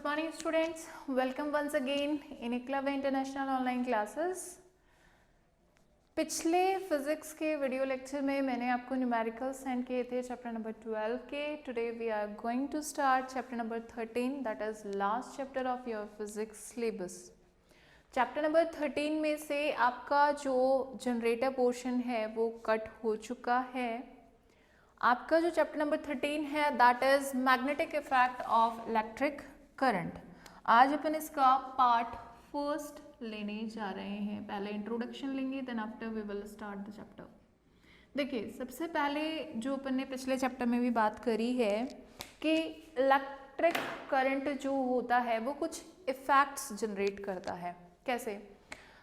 Good morning students, welcome once again in Eklavya international online classes. पिछले physics के video lecture में मैंने आपको न्यूमेरिकल सेंड किए थे चैप्टर नंबर 12 के। Today we are going to start chapter number 13, that is last chapter of your physics syllabus. Chapter number 13 में से आपका जो जनरेटर पोर्शन है वो कट हो चुका है। आपका जो चैप्टर नंबर 13 है that is magnetic effect of electric current. आज अपन इसका पार्ट फर्स्ट लेने जा रहे हैं। पहले इंट्रोडक्शन लेंगे, then after we will start the chapter. देखिए, सबसे पहले जो अपन ने पिछले चैप्टर में भी बात करी है कि इलेक्ट्रिक करंट जो होता है वो कुछ इफेक्ट्स जनरेट करता है। कैसे?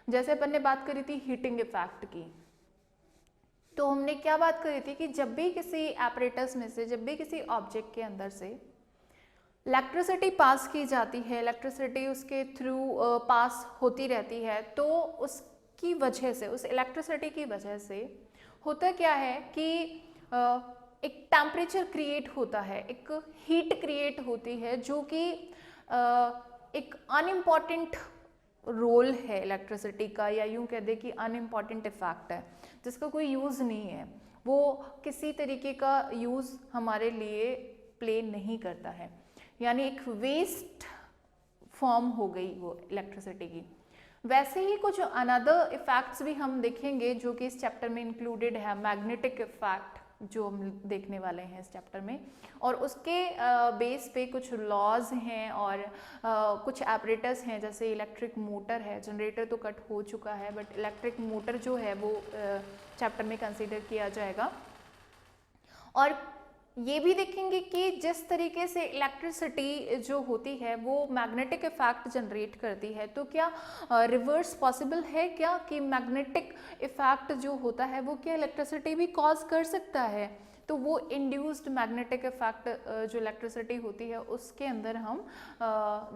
जैसे अपन ने बात करी थी हीटिंग इफेक्ट की, तो हमने क्या बात करी थी कि जब भी किसी एपरेटस में से, जब भी किसी ऑब्जेक्ट के अंदर से इलेक्ट्रिसिटी पास की जाती है, इलेक्ट्रिसिटी उसके थ्रू पास होती रहती है, तो उसकी वजह से, उस इलेक्ट्रिसिटी की वजह से होता क्या है कि एक टेम्परेचर क्रिएट होता है, एक हीट क्रिएट होती है, जो कि एक अनइम्पॉर्टेंट रोल है इलेक्ट्रिसिटी का, या यूं कह दे कि अनइम्पॉर्टेंट इफेक्ट है जिसका कोई यूज़ नहीं है, वो किसी तरीके का यूज़ हमारे लिए प्ले नहीं करता है, यानी एक वेस्ट फॉर्म हो गई वो इलेक्ट्रिसिटी की। वैसे ही कुछ अनदर इफेक्ट्स भी हम देखेंगे जो कि इस चैप्टर में इंक्लूडेड है। मैग्नेटिक इफेक्ट जो हम देखने वाले हैं इस चैप्टर में, और उसके बेस पे कुछ लॉज हैं और कुछ एपरेटस हैं, जैसे इलेक्ट्रिक मोटर है। जनरेटर तो कट हो चुका है, बट इलेक्ट्रिक मोटर जो है वो चैप्टर में कंसीडर किया जाएगा। और ये भी देखेंगे कि जिस तरीके से इलेक्ट्रिसिटी जो होती है वो मैग्नेटिक इफेक्ट जनरेट करती है, तो क्या रिवर्स पॉसिबल है क्या कि मैग्नेटिक इफेक्ट जो होता है वो क्या इलेक्ट्रिसिटी भी कॉज कर सकता है? तो वो इंड्यूस्ड मैग्नेटिक इफेक्ट जो इलेक्ट्रिसिटी होती है उसके अंदर हम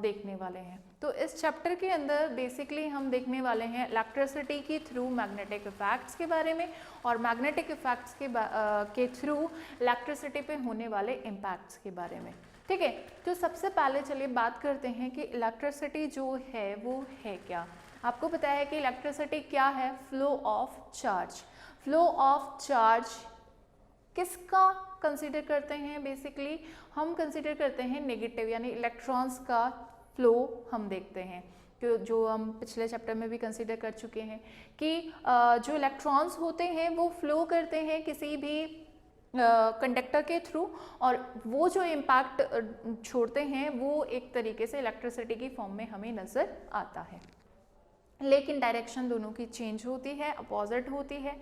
देखने वाले हैं। तो इस चैप्टर के अंदर बेसिकली हम देखने वाले हैं इलेक्ट्रिसिटी की थ्रू मैग्नेटिक इफेक्ट्स के बारे में, और मैग्नेटिक इफेक्ट्स के थ्रू इलेक्ट्रिसिटी पे होने वाले इम्पैक्ट्स के बारे में। ठीक है, तो सबसे पहले चलिए बात करते हैं कि इलेक्ट्रिसिटी जो है वो है क्या। आपको पता है कि इलेक्ट्रिसिटी क्या है? Flow of charge. Flow of charge किसका कंसीडर करते हैं? बेसिकली हम कंसीडर करते हैं नेगेटिव, यानी इलेक्ट्रॉन्स का फ्लो हम देखते हैं, जो हम पिछले चैप्टर में भी कंसीडर कर चुके हैं कि जो इलेक्ट्रॉन्स होते हैं वो फ्लो करते हैं किसी भी कंडक्टर के थ्रू, और वो जो इम्पैक्ट छोड़ते हैं वो एक तरीके से इलेक्ट्रिसिटी की फॉर्म में हमें नज़र आता है। लेकिन डायरेक्शन दोनों की चेंज होती है, अपोजिट होती है।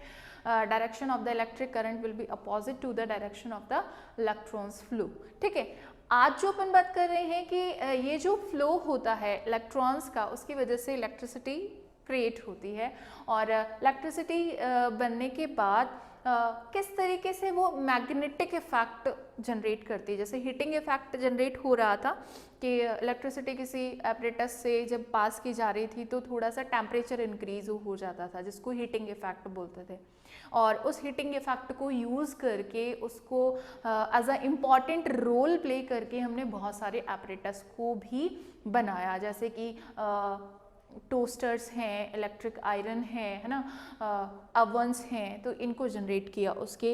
Direction of the electric current will be opposite to the direction of the electrons flow. ठीक है, आज जो अपन बात कर रहे हैं कि ये जो फ्लो होता है इलेक्ट्रॉन्स का, उसकी वजह से इलेक्ट्रिसिटी क्रिएट होती है, और इलेक्ट्रिसिटी बनने के बाद किस तरीके से वो मैग्नेटिक इफेक्ट जनरेट करती है। जैसे हीटिंग इफेक्ट जनरेट हो रहा था कि इलेक्ट्रिसिटी किसी एपरेटस से जब पास की जा रही थी तो थोड़ा सा टेम्परेचर इंक्रीज हो जाता था, जिसको हीटिंग इफेक्ट बोलते थे, और उस हीटिंग इफेक्ट को यूज़ करके उसको as a important role play करके हमने बहुत सारे एपरेटस को भी बनाया, जैसे कि टोस्टर्स हैं, इलेक्ट्रिक आयरन है ना, अवन्स हैं, तो इनको जनरेट किया उसके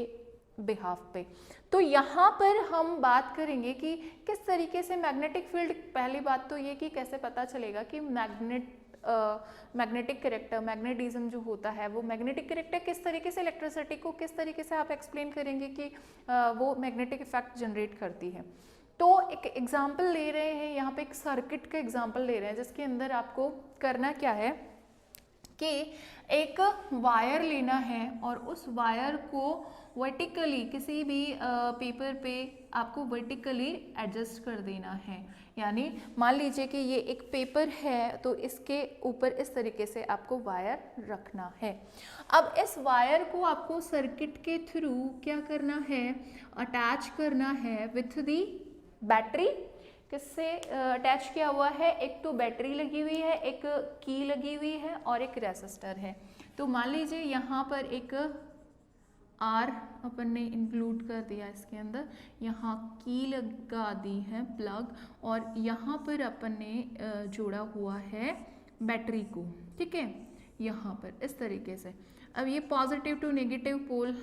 बिहाफ पे। तो यहाँ पर हम बात करेंगे कि किस तरीके से मैग्नेटिक फील्ड, पहली बात तो ये कि कैसे पता चलेगा कि मैग्नेटिक कैरेक्टर, मैग्नेटिज्म जो होता है वो मैग्नेटिक कैरेक्टर किस तरीके से इलेक्ट्रिसिटी को किस तरीके से आप एक्सप्लेन करेंगे कि वो मैग्नेटिक इफेक्ट जनरेट करती है। तो एक एग्जाम्पल ले रहे हैं यहाँ पे, एक सर्किट का एग्जाम्पल ले रहे हैं जिसके अंदर आपको करना क्या है कि एक वायर लेना है और उस वायर को वर्टिकली किसी भी पेपर पे आपको वर्टिकली एडजस्ट कर देना है। यानी मान लीजिए कि ये एक पेपर है, तो इसके ऊपर इस तरीके से आपको वायर रखना है। अब इस वायर को आपको सर्किट के थ्रू क्या करना है? अटैच करना है विथ दी बैटरी। किससे अटैच किया हुआ है? एक तो बैटरी लगी हुई है, एक की लगी हुई है और एक रेसिस्टर है। तो मान लीजिए यहाँ पर एक आर अपन ने इंक्लूड कर दिया इसके अंदर, यहाँ की लगा दी है प्लग, और यहाँ पर अपन ने जोड़ा हुआ है बैटरी को, ठीक है, यहाँ पर इस तरीके से। अब ये positive to negative pole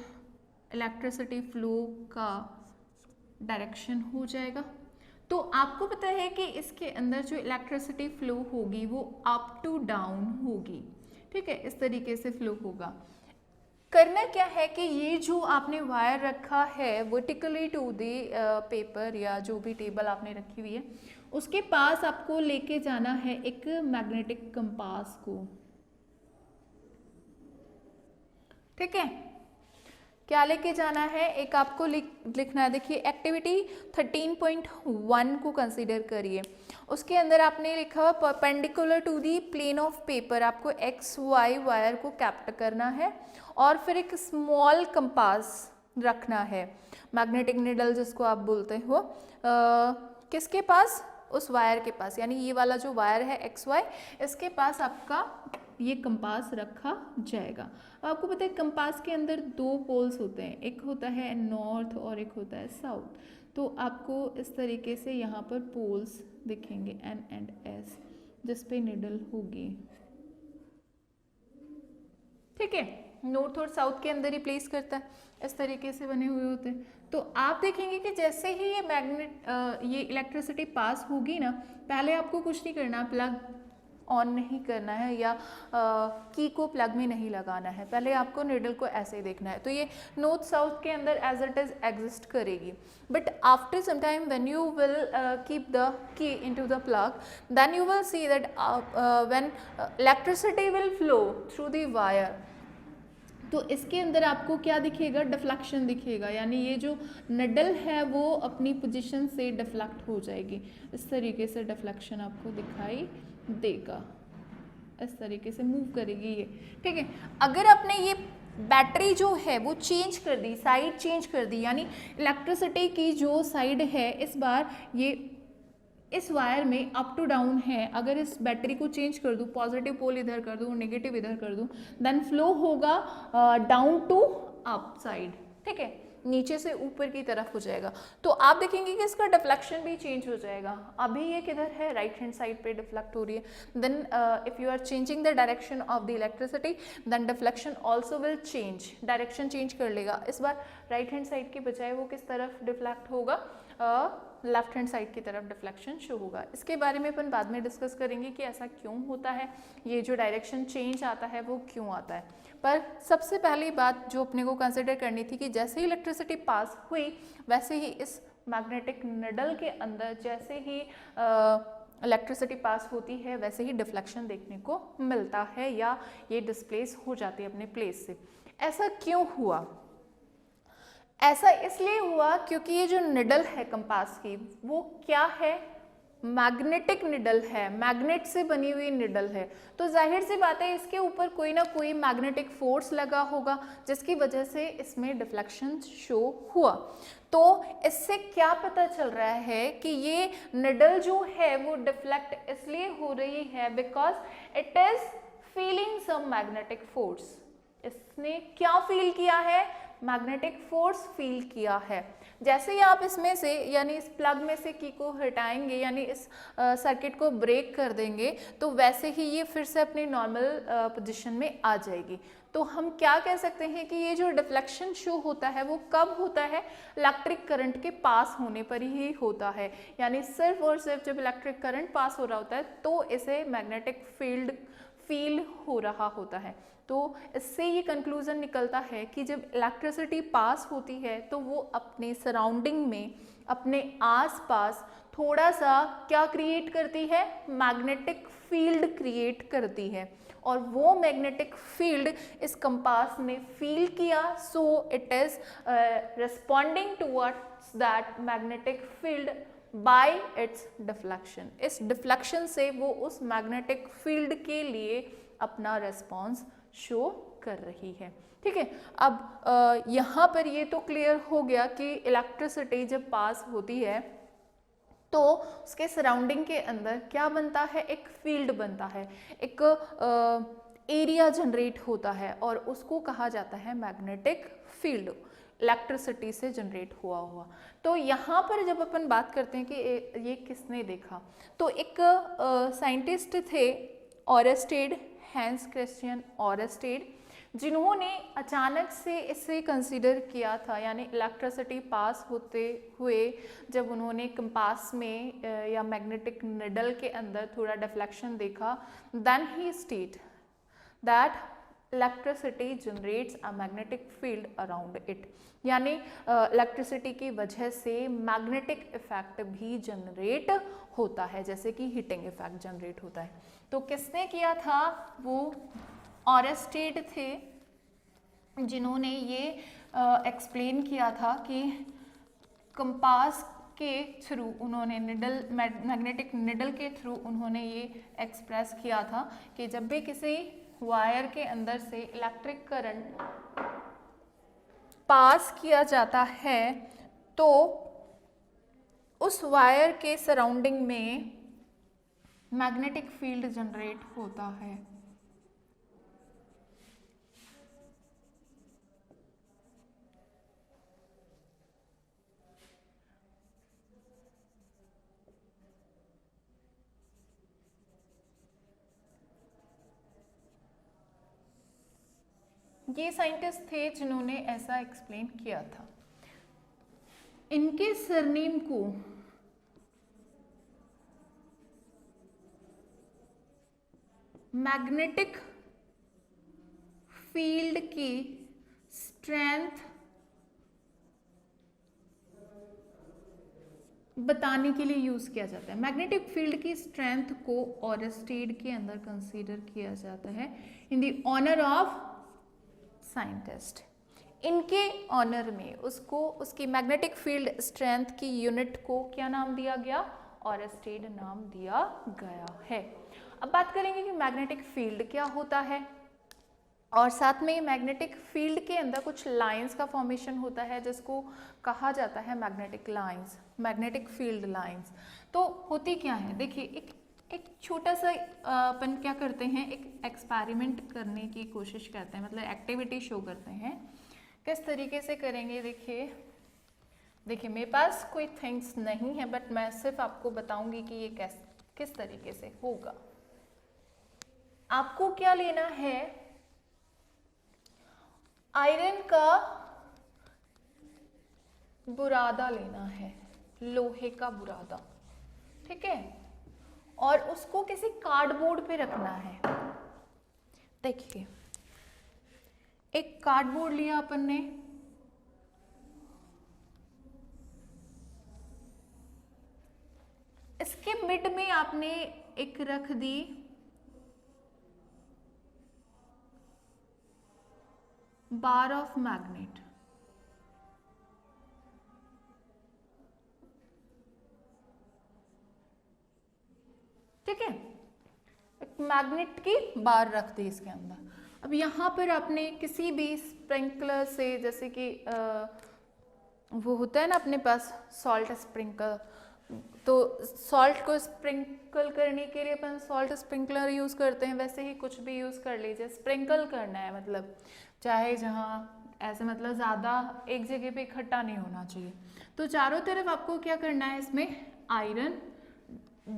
electricity flow का डायरेक्शन हो जाएगा। तो आपको पता है कि इसके अंदर जो इलेक्ट्रिसिटी फ्लो होगी वो अप टू डाउन होगी, ठीक है, इस तरीके से फ्लो होगा। करना क्या है कि ये जो आपने वायर रखा है वर्टिकली टू दी पेपर या जो भी टेबल आपने रखी हुई है, उसके पास आपको लेके जाना है एक मैग्नेटिक कंपास को, ठीक है। क्या लेके जाना है, एक आपको लिखना है। देखिए एक्टिविटी 13.1 को कंसीडर करिए, उसके अंदर आपने लिखा हुआ perpendicular to the plane of paper, आपको एक्स वाई वायर को कैप्ट करना है और फिर एक स्मॉल कंपास रखना है, मैग्नेटिक निडल जिसको आप बोलते हो, किसके पास, उस वायर के पास, यानी ये वाला जो वायर है एक्स वाई, इसके पास आपका ये कंपास रखा जाएगा। आपको पता है कंपास के अंदर दो पोल्स होते हैं, एक होता है नॉर्थ और एक होता है साउथ। तो आपको इस तरीके से यहाँ पर पोल्स दिखेंगे एन एंड एस, जिस पे निडल होगी, ठीक है। नॉर्थ और साउथ के अंदर ही प्लेस करता है, इस तरीके से बने हुए होते हैं। तो आप देखेंगे कि जैसे ही ये इलेक्ट्रिसिटी पास होगी ना, पहले आपको कुछ नहीं करना, प्लग ऑन नहीं करना है या की को प्लग में नहीं लगाना है, पहले आपको निडल को ऐसे ही देखना है। तो ये नॉर्थ साउथ के अंदर एज इट इज एग्जिस्ट करेगी, but after some time when you will keep the key into the plug, then you will see that when electricity will flow through the wire, तो इसके अंदर आपको क्या दिखेगा, deflection दिखेगा, यानी ये जो निडल है वो अपनी पोजीशन से डिफ्लेक्ट हो जाएगी, इस तरीके से डिफ्लेक्शन आपको दिखाई देगा, इस तरीके से मूव करेगी ये, ठीक है। अगर आपने ये बैटरी जो है वो चेंज कर दी, साइड चेंज कर दी, यानी इलेक्ट्रिसिटी की जो साइड है इस बार ये इस वायर में अप टू डाउन है, अगर इस बैटरी को चेंज कर दूं, पॉजिटिव पोल इधर कर दूं, नेगेटिव इधर कर दूं, देन फ्लो होगा डाउन टू अप साइड, ठीक है, नीचे से ऊपर की तरफ हो जाएगा। तो आप देखेंगे कि इसका डिफ्लेक्शन भी चेंज हो जाएगा। अभी ये किधर है, राइट हैंड साइड पे डिफ्लेक्ट हो रही है, then if you are changing the direction of the electricity, then deflection also will change, direction change कर लेगा। इस बार राइट हैंड साइड के बजाय वो किस तरफ डिफ्लेक्ट होगा, लेफ्ट हैंड साइड की तरफ डिफ्लेक्शन शो होगा। इसके बारे में अपन बाद में डिस्कस करेंगे कि ऐसा क्यों होता है, ये जो डायरेक्शन चेंज आता है वो क्यों आता है। पर सबसे पहली बात जो अपने को कंसिडर करनी थी कि जैसे ही इलेक्ट्रिसिटी पास हुई वैसे ही इस मैग्नेटिक निडल के अंदर जैसे ही इलेक्ट्रिसिटी पास होती है वैसे ही डिफ्लेक्शन देखने को मिलता है या ये डिस्प्लेस हो जाती है अपने प्लेस से। ऐसा क्यों हुआ? ऐसा इसलिए हुआ क्योंकि ये जो निडल है कंपास की वो क्या है, मैग्नेटिक निडल है, मैग्नेट से बनी हुई निडल है। तो जाहिर सी बात है इसके ऊपर कोई ना कोई मैग्नेटिक फोर्स लगा होगा जिसकी वजह से इसमें डिफ्लेक्शन शो हुआ। तो इससे क्या पता चल रहा है कि ये निडल जो है वो डिफ्लेक्ट इसलिए हो रही है because it is feeling some magnetic force. इसने क्या फील किया है, मैग्नेटिक फोर्स फील किया है। जैसे ही आप इसमें से यानी इस प्लग में से की को हटाएंगे यानी इस सर्किट को ब्रेक कर देंगे तो वैसे ही ये फिर से अपनी नॉर्मल पोजीशन में आ जाएगी। तो हम क्या कह सकते हैं कि ये जो डिफ्लेक्शन शो होता है वो कब होता है, इलेक्ट्रिक करंट के पास होने पर ही होता है। यानी सिर्फ और सिर्फ जब इलेक्ट्रिक करंट पास हो रहा होता है तो इसे मैग्नेटिक फील्ड फील हो रहा होता है। तो इससे ये कंक्लूजन निकलता है कि जब इलेक्ट्रिसिटी पास होती है तो वो अपने सराउंडिंग में, अपने आसपास थोड़ा सा क्या क्रिएट करती है, मैग्नेटिक फील्ड क्रिएट करती है। और वो मैग्नेटिक फील्ड इस कंपास ने फील किया, so it is responding towards that magnetic field bye it's deflection. इस डिफ्लेक्शन से वो उस मैग्नेटिक फील्ड के लिए अपना रेस्पॉन्स शो कर रही है। ठीक है, अब यहाँ पर ये तो क्लियर हो गया कि इलेक्ट्रिसिटी जब पास होती है तो उसके सराउंडिंग के अंदर क्या बनता है, एक फील्ड बनता है, एक एरिया जनरेट होता है और उसको कहा जाता है मैग्नेटिक फील्ड, इलेक्ट्रिसिटी से जनरेट हुआ। तो यहाँ पर जब अपन बात करते हैं कि ये किसने देखा, तो एक साइंटिस्ट थे ऑरेस्टेड, हैंस क्रिश्चियन ऑरेस्टेड, जिन्होंने अचानक से इसे कंसीडर किया था, यानी इलेक्ट्रिसिटी पास होते हुए जब उन्होंने कंपास में या मैग्नेटिक निडल के अंदर थोड़ा डिफ्लेक्शन देखा, then he state that electricity generates a magnetic field around it, यानी इलेक्ट्रिसिटी की वजह से मैग्नेटिक इफेक्ट भी जनरेट होता है, जैसे कि हीटिंग इफेक्ट जनरेट होता है। तो किसने किया था, वो ऑरेस्टेड थे, जिन्होंने ये एक्सप्लेन किया था कि कंपास के थ्रू उन्होंने निडल, मैग्नेटिक निडल के थ्रू उन्होंने ये एक्सप्रेस किया था कि जब भी किसी वायर के अंदर से इलेक्ट्रिक करंट पास किया जाता है तो उस वायर के सराउंडिंग में मैग्नेटिक फील्ड जनरेट होता है। ये साइंटिस्ट थे जिन्होंने ऐसा एक्सप्लेन किया था। इनके सरनेम को मैग्नेटिक फील्ड की स्ट्रेंथ बताने के लिए यूज किया जाता है। मैग्नेटिक फील्ड की स्ट्रेंथ को ऑरेस्टेड के अंदर कंसीडर किया जाता है in the honour of scientist. इनके ऑनर में उसको, उसकी मैग्नेटिक फील्ड स्ट्रेंथ की यूनिट को क्या नाम दिया गया, ऑरेस्टेड नाम दिया गया है। अब बात करेंगे कि मैग्नेटिक फील्ड क्या होता है, और साथ में मैग्नेटिक फील्ड के अंदर कुछ लाइंस का फॉर्मेशन होता है जिसको कहा जाता है magnetic lines, magnetic field lines. तो होती क्या है, देखिए एक छोटा सा अपन क्या करते हैं, एक एक्सपेरिमेंट करने की कोशिश करते हैं, मतलब एक्टिविटी शो करते हैं। किस तरीके से करेंगे, देखिए मेरे पास कोई थिंग्स नहीं है, बट मैं सिर्फ आपको बताऊंगी कि ये किस तरीके से होगा। आपको क्या लेना है, आयरन का बुरादा लेना है, लोहे का बुरादा, ठीक है, और उसको किसी कार्डबोर्ड पे रखना है। देखिए एक कार्डबोर्ड लिया अपन ने, इसके मिड में आपने एक रख दी बार ऑफ मैग्नेट, ठीक है, एक मैग्नेट की बार रख दी इसके अंदर। अब यहाँ पर आपने किसी भी स्प्रिंकलर से, जैसे कि वो होता है ना अपने पास सॉल्ट स्प्रिंकल, तो सॉल्ट को स्प्रिंकल करने के लिए अपन सॉल्ट स्प्रिंकलर यूज़ करते हैं, वैसे ही कुछ भी यूज़ कर लीजिए। स्प्रिंकल करना है, मतलब चाहे जहाँ ऐसे, मतलब ज़्यादा एक जगह पे इकट्ठा नहीं होना चाहिए। तो चारों तरफ आपको क्या करना है, इसमें आयरन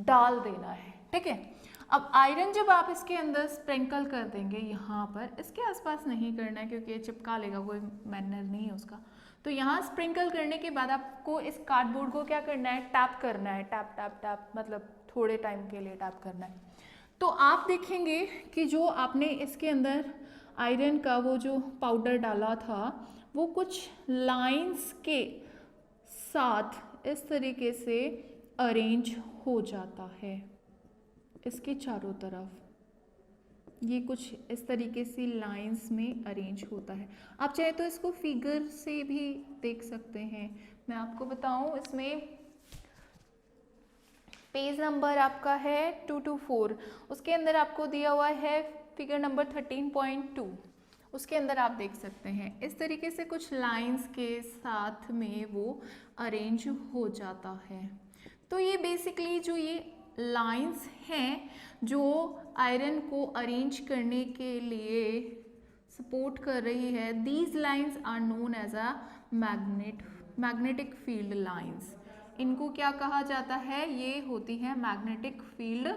डाल देना है, ठीक है। अब आयरन जब आप इसके अंदर स्प्रिंकल कर देंगे, यहाँ पर इसके आसपास नहीं करना है क्योंकि ये चिपका लेगा, कोई मैनर नहीं है उसका। तो यहाँ स्प्रिंकल करने के बाद आपको इस कार्डबोर्ड को क्या करना है, टैप करना है, टैप टैप टैप, मतलब थोड़े टाइम के लिए टैप करना है। तो आप देखेंगे कि जो आपने इसके अंदर आयरन का वो जो पाउडर डाला था, वो कुछ लाइंस के साथ इस तरीके से अरेंज हो जाता है इसके चारों तरफ। ये कुछ इस तरीके से लाइंस में अरेंज होता है। आप चाहे तो इसको फिगर से भी देख सकते हैं। मैं आपको बताऊं, इसमें पेज नंबर आपका है 224, उसके अंदर आपको दिया हुआ है फिगर नंबर 13.2, उसके अंदर आप देख सकते हैं इस तरीके से कुछ लाइंस के साथ में वो अरेंज हो जाता है। तो ये बेसिकली जो ये लाइंस हैं जो आयरन को अरेंज करने के लिए सपोर्ट कर रही है, these lines are known as a magnetic field lines. इनको क्या कहा जाता है? ये होती है मैग्नेटिक फील्ड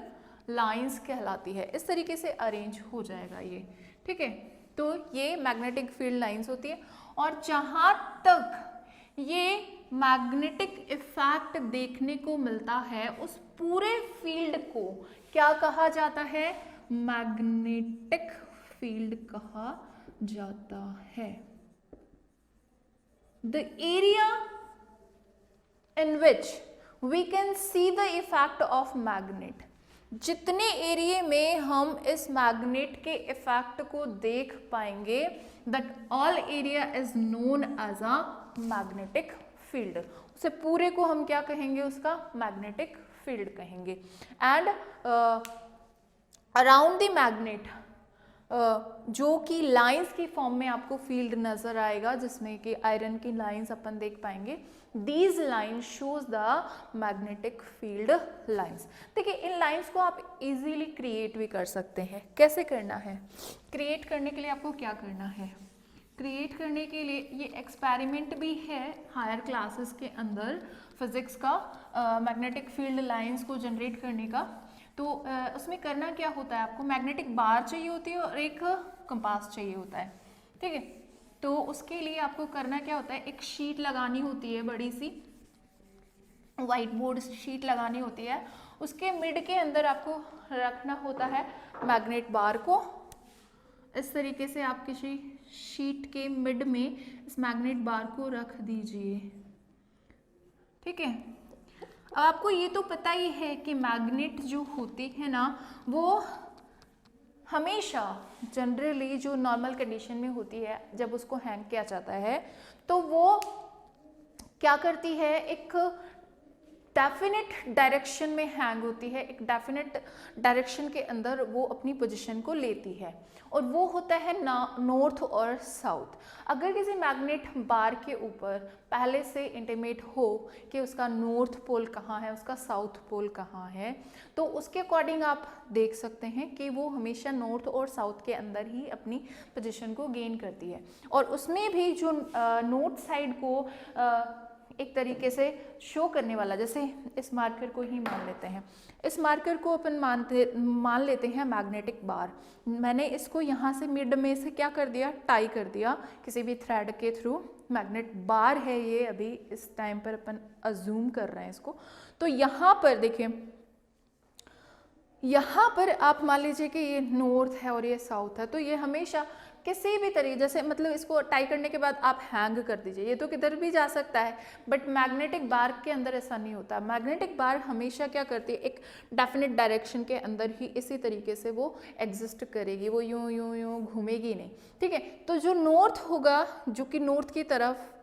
लाइंस कहलाती है। इस तरीके से अरेंज हो जाएगा ये, ठीक है। तो ये मैग्नेटिक फील्ड लाइंस होती है। और जहाँ तक ये मैग्नेटिक इफेक्ट देखने को मिलता है, उस पूरे फील्ड को क्या कहा जाता है? मैग्नेटिक फील्ड कहा जाता है। The area in which we can see the effect of magnet, जितने एरिया में हम इस मैग्नेट के इफेक्ट को देख पाएंगे, that all area is known as a magnetic field। उसे पूरे को हम क्या कहेंगे? उसका मैग्नेटिक फील्ड कहेंगे। एंड अराउंड द मैग्नेट जो कि लाइंस की फॉर्म में आपको फील्ड नजर आएगा, जिसमें कि आयरन की लाइंस अपन देख पाएंगे। These lines shows the magnetic field lines. देखिए, इन लाइंस को आप इजीली क्रिएट भी कर सकते हैं। कैसे करना है? क्रिएट करने के लिए आपको क्या करना है? क्रिएट करने के लिए ये एक्सपेरिमेंट भी है हायर क्लासेस के अंदर फिजिक्स का, मैग्नेटिक फील्ड लाइंस को जनरेट करने का। तो उसमें करना क्या होता है? आपको मैग्नेटिक बार चाहिए होती है और एक कंपास चाहिए होता है, ठीक है। तो उसके लिए आपको करना क्या होता है? एक शीट लगानी होती है, बड़ी सी व्हाइट बोर्ड शीट लगानी होती है। उसके मिड के अंदर आपको रखना होता है मैग्नेट बार को। इस तरीके से आप किसी शीट के मिड में इस मैग्नेट बार को रख दीजिए, ठीक है। आपको ये तो पता ही है कि मैग्नेट जो होती है ना, वो हमेशा जनरली जो नॉर्मल कंडीशन में होती है, जब उसको हैंग किया जाता है तो वो क्या करती है? एक डेफिनेट डायरेक्शन में हैंग होती है, एक डेफिनेट डायरेक्शन के अंदर वो अपनी पोजीशन को लेती है, और वो होता है नॉर्थ और साउथ। अगर किसी मैग्नेट बार के ऊपर पहले से इंटीमेट हो कि उसका नॉर्थ पोल कहाँ है, उसका साउथ पोल कहाँ है, तो उसके अकॉर्डिंग आप देख सकते हैं कि वो हमेशा नॉर्थ और साउथ के अंदर ही अपनी पोजीशन को गेन करती है। और उसमें भी जो नॉर्थ साइड को एक तरीके से शो करने वाला, जैसे इस मार्कर को ही मान लेते हैं, इस मार्कर को अपन मान लेते हैं मैग्नेटिक बार। मैंने इसको यहाँ से मिड में से क्या कर दिया? टाई कर दिया किसी भी थ्रेड के थ्रू। मैग्नेट बार है ये, अभी इस टाइम पर अपन अज्यूम कर रहे हैं इसको। तो यहाँ पर देखिए, यहाँ पर आप मान लीजिए कि ये नॉर्थ है और ये साउथ है, तो ये हमेशा किसी भी तरीके, जैसे मतलब इसको टाई करने के बाद आप हैंग कर दीजिए, ये तो किधर भी जा सकता है, बट मैग्नेटिक बार के अंदर ऐसा नहीं होता। मैग्नेटिक बार हमेशा क्या करती है? एक डेफिनेट डायरेक्शन के अंदर ही इसी तरीके से वो एग्जिस्ट करेगी, वो यूं यूं यूं घूमेगी नहीं, ठीक है। तो जो नॉर्थ होगा, जो कि नॉर्थ की तरफ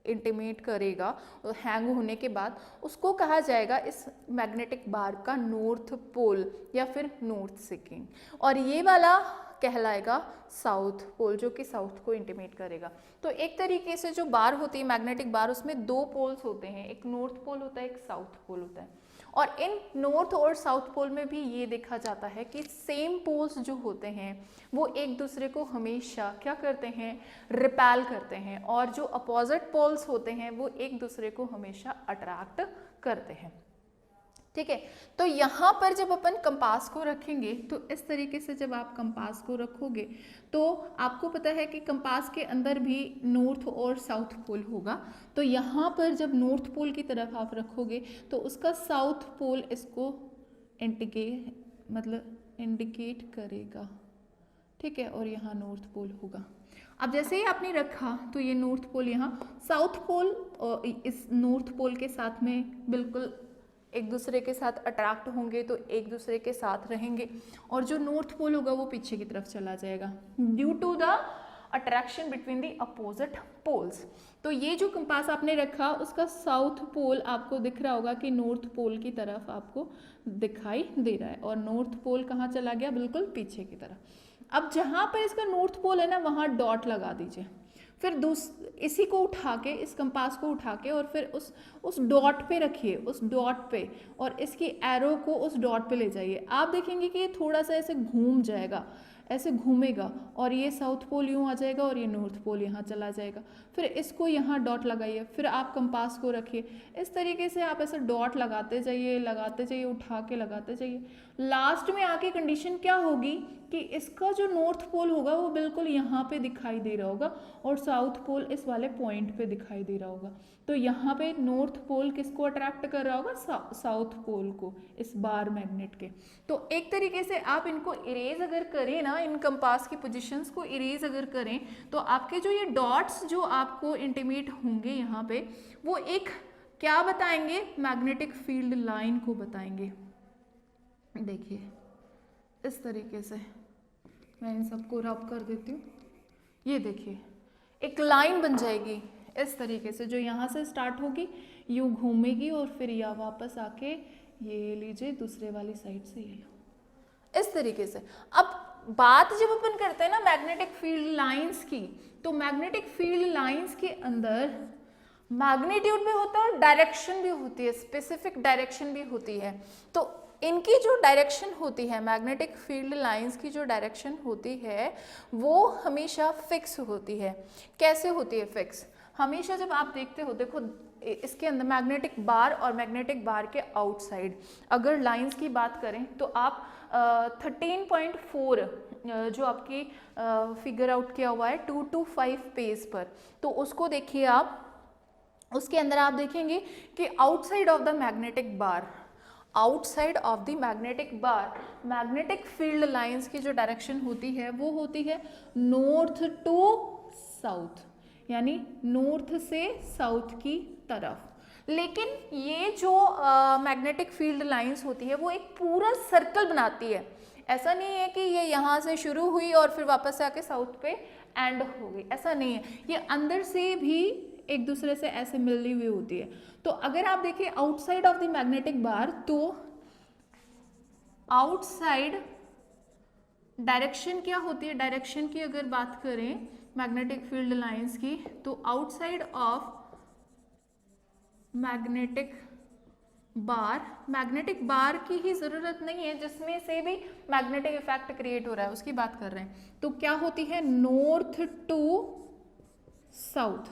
इंटीमेट करेगा हैंग होने के बाद, उसको कहा जाएगा इस मैग्नेटिक बार का नॉर्थ पोल या फिर नॉर्थ सीकिंग, और ये वाला कहलाएगा साउथ पोल, जो कि साउथ को इंटीमेट करेगा। तो एक तरीके से जो बार होती है मैग्नेटिक बार, उसमें दो पोल्स होते हैं, एक नॉर्थ पोल होता है, एक साउथ पोल होता है। और इन नॉर्थ और साउथ पोल में भी ये देखा जाता है कि सेम पोल्स जो होते हैं वो एक दूसरे को हमेशा क्या करते हैं? रिपेल करते हैं, और जो अपोजिट पोल्स होते हैं वो एक दूसरे को हमेशा अट्रैक्ट करते हैं, ठीक है। तो यहाँ पर जब अपन कंपास को रखेंगे, तो इस तरीके से जब आप कंपास को रखोगे तो आपको पता है कि कंपास के अंदर भी नॉर्थ और साउथ पोल होगा। तो यहाँ पर जब नॉर्थ पोल की तरफ आप रखोगे तो उसका साउथ पोल इसको इंडिकेट करेगा, ठीक है, और यहाँ नॉर्थ पोल होगा। अब जैसे ही आपने रखा तो ये नॉर्थ पोल यहाँ, साउथ पोल इस नॉर्थ पोल के साथ में बिल्कुल एक दूसरे के साथ अट्रैक्ट होंगे, तो एक दूसरे के साथ रहेंगे, और जो नॉर्थ पोल होगा वो पीछे की तरफ चला जाएगा due to the attraction between the opposite poles. तो ये जो कंपास आपने रखा, उसका साउथ पोल आपको दिख रहा होगा कि नॉर्थ पोल की तरफ आपको दिखाई दे रहा है, और नॉर्थ पोल कहाँ चला गया? बिल्कुल पीछे की तरफ। अब जहाँ पर इसका नॉर्थ पोल है ना, वहाँ डॉट लगा दीजिए। फिर इसी को उठा के, इस कंपास को उठा के और फिर उस डॉट पे रखिए, उस डॉट पे, और इसकी एरो को उस डॉट पे ले जाइए। आप देखेंगे कि ये थोड़ा सा ऐसे घूम जाएगा, ऐसे घूमेगा, और ये साउथ पोल यूँ आ जाएगा और ये नॉर्थ पोल यहाँ चला जाएगा। फिर इसको यहाँ डॉट लगाइए, फिर आप कंपास को रखिए। इस तरीके से आप ऐसे डॉट लगाते जाइए, उठा के लगाते जाइए। लास्ट में आके कंडीशन क्या होगी कि इसका जो नॉर्थ पोल होगा वो बिल्कुल यहाँ पे दिखाई दे रहा होगा और साउथ पोल इस वाले पॉइंट पे दिखाई दे रहा होगा। तो यहाँ पे नॉर्थ पोल किसको अट्रैक्ट कर रहा होगा? साउथ पोल को, इस बार मैग्नेट के। तो एक तरीके से आप इनको इरेज अगर करें ना, इन कंपास की पोजीशंस को इरेज अगर करें, तो आपके जो ये डॉट्स जो आपको इंटीमेट होंगे यहाँ पे, वो एक क्या बताएंगे? मैग्नेटिक फील्ड लाइन को बताएंगे। देखिए इस तरीके से मैं इन सबको रब कर देती हूँ। ये देखिए एक लाइन बन जाएगी इस तरीके से, जो यहाँ से स्टार्ट होगी, यूँ घूमेगी और फिर या वापस आके ये लीजिए दूसरे वाली साइड से ये लो, इस तरीके से। अब बात जब अपन करते हैं ना मैग्नेटिक फील्ड लाइंस की, तो मैग्नेटिक फील्ड लाइंस के अंदर मैग्नीट्यूड भी होता है और डायरेक्शन भी होती है, स्पेसिफिक डायरेक्शन भी होती है। तो इनकी जो डायरेक्शन होती है, मैग्नेटिक फील्ड लाइंस की जो डायरेक्शन होती है, वो हमेशा फिक्स होती है। कैसे होती है फिक्स? हमेशा जब आप देखते हो, देखो इसके अंदर मैग्नेटिक बार और मैग्नेटिक बार के आउटसाइड अगर लाइंस की बात करें, तो आप 13.4 जो आपकी फिगर आउट किया हुआ है 2 to 5 पेज पर, तो उसको देखिए आप। उसके अंदर आप देखेंगे कि outside of the magnetic bar, outside of the magnetic bar, magnetic field lines की जो डायरेक्शन होती है वो होती है नॉर्थ टू साउथ, यानी नॉर्थ से साउथ की तरफ। लेकिन ये जो मैग्नेटिक फील्ड लाइंस होती है वो एक पूरा सर्कल बनाती है। ऐसा नहीं है कि ये यहाँ से शुरू हुई और फिर वापस से आके साउथ पे एंड हो गई, ऐसा नहीं है। ये अंदर से भी एक दूसरे से ऐसे मिली हुई होती है। तो अगर आप देखिए आउटसाइड ऑफ द मैग्नेटिक बार, तो आउटसाइड डायरेक्शन क्या होती है? डायरेक्शन की अगर बात करें मैग्नेटिक फील्ड लाइंस की, तो आउटसाइड ऑफ मैग्नेटिक बार की ही जरूरत नहीं है, जिसमें से भी मैग्नेटिक इफेक्ट क्रिएट हो रहा है उसकी बात कर रहे हैं। तो क्या होती है? North to south,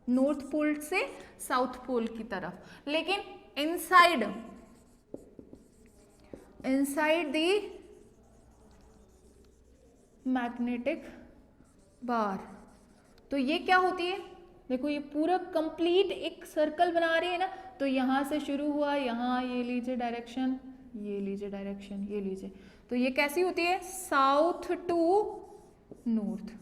north pole से साउथ पोल की तरफ। लेकिन इनसाइड द मैग्नेटिक बार, तो ये क्या होती है? देखो ये पूरा कंप्लीट एक सर्कल बना रही है ना, तो यहाँ से शुरू हुआ, यहाँ ये लीजिए डायरेक्शन, ये लीजिए डायरेक्शन, ये लीजिए, तो ये कैसी होती है? साउथ टू नॉर्थ,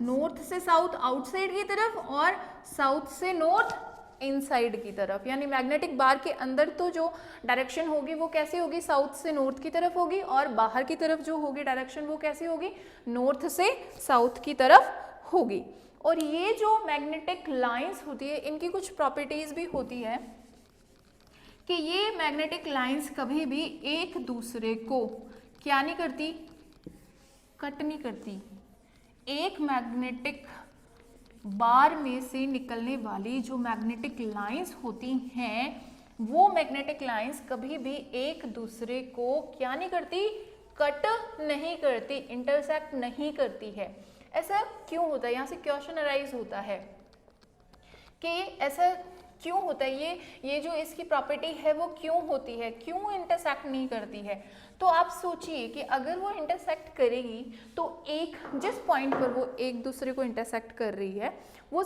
नॉर्थ से साउथ आउटसाइड की तरफ और साउथ से नॉर्थ इनसाइड की तरफ। यानी मैग्नेटिक बार के अंदर तो जो डायरेक्शन होगी वो कैसी होगी? साउथ से नॉर्थ की तरफ होगी, और बाहर की तरफ जो होगी डायरेक्शन वो कैसी होगी? नॉर्थ से साउथ की तरफ होगी। और ये जो मैग्नेटिक लाइंस होती है, इनकी कुछ प्रॉपर्टीज भी होती है कि ये मैग्नेटिक लाइंस कभी भी एक दूसरे को क्या नहीं करती? कट नहीं करती। एक मैग्नेटिक बार में से निकलने वाली जो मैग्नेटिक लाइंस होती हैं, वो मैग्नेटिक लाइंस कभी भी एक दूसरे को क्या नहीं करती? कट नहीं करती, इंटरसेक्ट नहीं करती है। ऐसा क्यों होता है? यहाँ से क्वेश्चन अराइज होता है कि ऐसा क्यों होता है, ये जो इसकी प्रॉपर्टी है वो क्यों होती है, क्यों इंटरसेक्ट नहीं करती है? तो आप सोचिए कि अगर वो इंटरसेक्ट करेगी तो एक जिस पॉइंट पर वो एक दूसरे को इंटरसेक्ट कर रही है, वो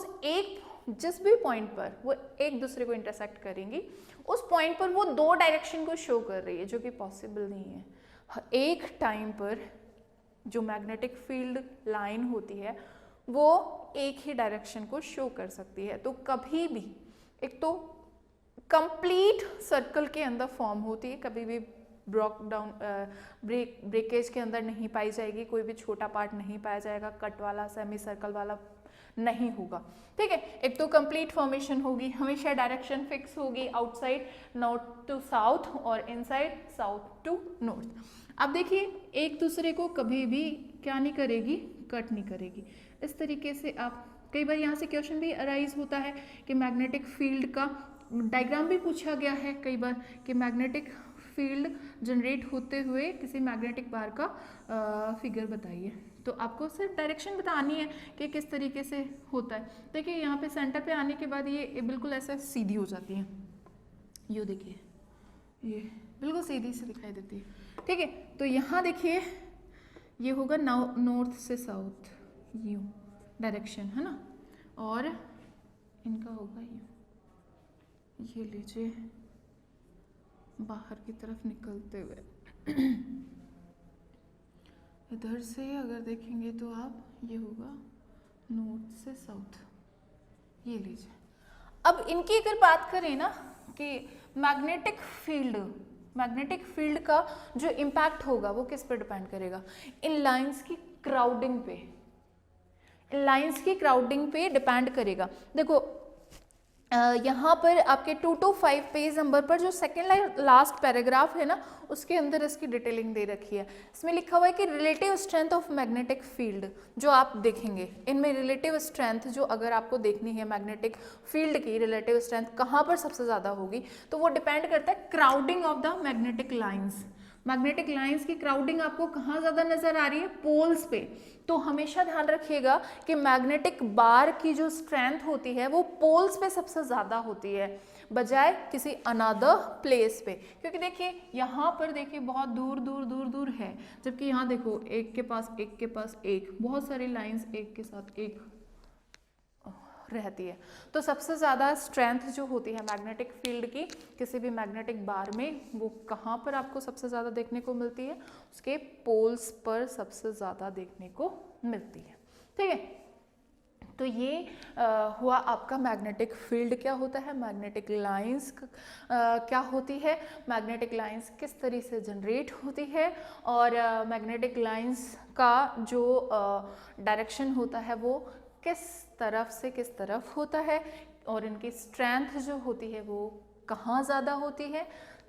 जिस भी पॉइंट पर वो एक दूसरे को इंटरसेक्ट करेंगी, उस पॉइंट पर वो दो डायरेक्शन को शो कर रही है, जो कि पॉसिबल नहीं है। एक टाइम पर जो मैग्नेटिक फील्ड लाइन होती है वो एक ही डायरेक्शन को शो कर सकती है। तो कभी भी एक तो कंप्लीट सर्कल के अंदर फॉर्म होती है, कभी भी ब्रेकेज के अंदर नहीं पाई जाएगी, कोई भी छोटा पार्ट नहीं पाया जाएगा, कट वाला सेमी सर्कल वाला नहीं होगा। ठीक है, एक तो कंप्लीट फॉर्मेशन होगी, हमेशा डायरेक्शन फिक्स होगी, आउटसाइड नॉर्थ टू साउथ और इनसाइड साउथ टू नॉर्थ। अब देखिए एक दूसरे को कभी भी क्या नहीं करेगी? कट नहीं करेगी। इस तरीके से आप कई बार यहाँ से क्वेश्चन भी अराइज होता है कि मैग्नेटिक फील्ड का डायग्राम भी पूछा गया है कई बार कि मैग्नेटिक फील्ड जनरेट होते हुए किसी मैग्नेटिक बार का फिगर बताइए। तो आपको सिर्फ डायरेक्शन बतानी है कि किस तरीके से होता है। देखिए यहाँ पे सेंटर पे आने के बाद ये बिल्कुल ऐसा सीधी हो जाती है, ये देखिए ये बिल्कुल सीधी से दिखाई देती है, ठीक है। तो यहाँ देखिए ये होगा नॉर्थ से साउथ यू डायरेक्शन है ना, और इनका होगा ये लीजिए बाहर की तरफ निकलते हुए इधर से अगर देखेंगे तो आप ये होगा नॉर्थ से साउथ, ये लीजिए। अब इनकी अगर बात करें ना कि मैग्नेटिक फील्ड का जो इम्पैक्ट होगा वो किस पे डिपेंड करेगा, इन लाइंस की क्राउडिंग पे डिपेंड करेगा। देखो यहाँ पर आपके 225 पेज नंबर पर जो सेकेंड लास्ट पैराग्राफ है ना उसके अंदर इसकी डिटेलिंग दे रखी है। इसमें लिखा हुआ है कि relative strength of magnetic field, जो आप देखेंगे इनमें रिलेटिव स्ट्रेंथ जो अगर आपको देखनी है मैग्नेटिक फील्ड की रिलेटिव स्ट्रेंथ कहाँ पर सबसे ज़्यादा होगी, तो वो डिपेंड करता है crowding of the magnetic lines. Magnetic lines की क्राउडिंग आपको कहाँ ज़्यादा नजर आ रही है, पोल्स पे। तो हमेशा ध्यान रखिएगा कि मैग्नेटिक बार की जो स्ट्रेंथ होती है वो पोल्स पे सबसे ज़्यादा होती है बजाय किसी अनदर प्लेस पे, क्योंकि देखिए यहाँ पर देखिए बहुत दूर दूर दूर दूर है, जबकि यहाँ देखो एक के पास एक बहुत सारी लाइंस एक के साथ एक रहती है। तो सबसे ज़्यादा स्ट्रेंथ जो होती है मैग्नेटिक फील्ड की किसी भी मैग्नेटिक बार में वो कहाँ पर आपको सबसे ज़्यादा देखने को मिलती है, उसके पोल्स पर सबसे ज़्यादा देखने को मिलती है, ठीक है। तो ये हुआ आपका मैग्नेटिक फील्ड क्या होता है, मैग्नेटिक लाइंस क्या होती है, मैग्नेटिक लाइंस किस तरीके से जनरेट होती है, और मैग्नेटिक लाइंस का जो डायरेक्शन होता है वो किस तरफ से किस तरफ होता है, और इनकी स्ट्रेंथ जो होती है वो कहाँ ज़्यादा होती है,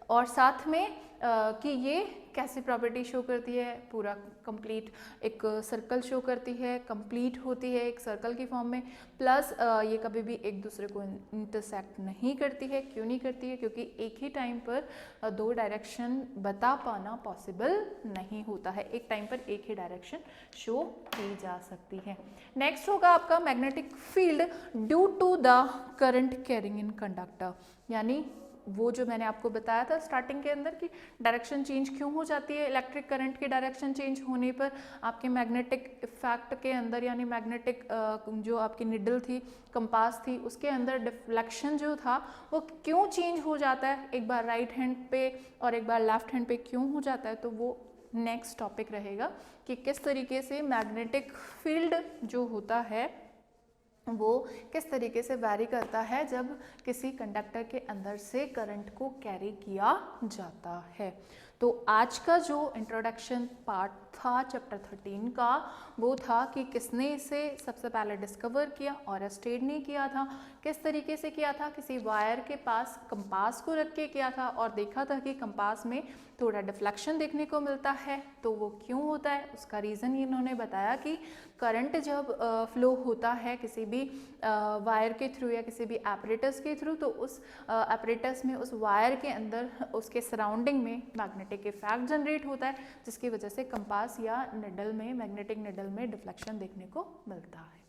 और साथ में कि ये कैसी प्रॉपर्टी शो करती है, पूरा कंप्लीट एक सर्कल शो करती है, कंप्लीट होती है एक सर्कल की फॉर्म में, प्लस ये कभी भी एक दूसरे को इंटरसेक्ट नहीं करती है। क्यों नहीं करती है, क्योंकि एक ही टाइम पर दो डायरेक्शन बता पाना पॉसिबल नहीं होता है, एक टाइम पर एक ही डायरेक्शन शो की जा सकती है। नेक्स्ट होगा आपका magnetic field due to the current carrying in conductor, यानी वो जो मैंने आपको बताया था स्टार्टिंग के अंदर कि डायरेक्शन चेंज क्यों हो जाती है, इलेक्ट्रिक करंट की डायरेक्शन चेंज होने पर आपके मैग्नेटिक इफेक्ट के अंदर, यानी मैग्नेटिक जो आपकी निडल थी, कंपास थी, उसके अंदर डिफ्लेक्शन जो था वो क्यों चेंज हो जाता है, एक बार राइट हैंड पे और एक बार लेफ्ट हैंड पे क्यों हो जाता है। तो वो नेक्स्ट टॉपिक रहेगा कि किस तरीके से मैग्नेटिक फील्ड जो होता है वो किस तरीके से वैरी करता है जब किसी कंडक्टर के अंदर से करंट को कैरी किया जाता है। तो आज का जो इंट्रोडक्शन पार्ट था चैप्टर 13 का वो था कि किसने इसे सबसे पहले डिस्कवर किया, और स्टेड ने किया था। किस तरीके से किया था, किसी वायर के पास कंपास को रख के किया था और देखा था कि कंपास में थोड़ा डिफ्लेक्शन देखने को मिलता है। तो वो क्यों होता है, उसका रीज़न इन्होंने बताया कि करंट जब फ्लो होता है किसी भी वायर के थ्रू या किसी भी एपरेटस के थ्रू, तो उस एपरेटस में उस वायर के अंदर उसके सराउंडिंग में मैग्नेटिक इफेक्ट जनरेट होता है, जिसकी वजह से कंपास या निडल में, मैग्नेटिक निडल में डिफ्लेक्शन देखने को मिलता है।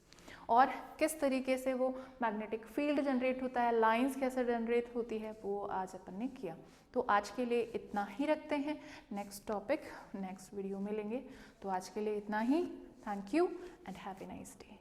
और किस तरीके से वो मैग्नेटिक फील्ड जनरेट होता है, लाइंस कैसे जनरेट होती है, वो आज अपन ने किया। तो आज के लिए इतना ही रखते हैं, नेक्स्ट टॉपिक नेक्स्ट वीडियो में लेंगे। तो आज के लिए इतना ही। Thank you and have a nice day.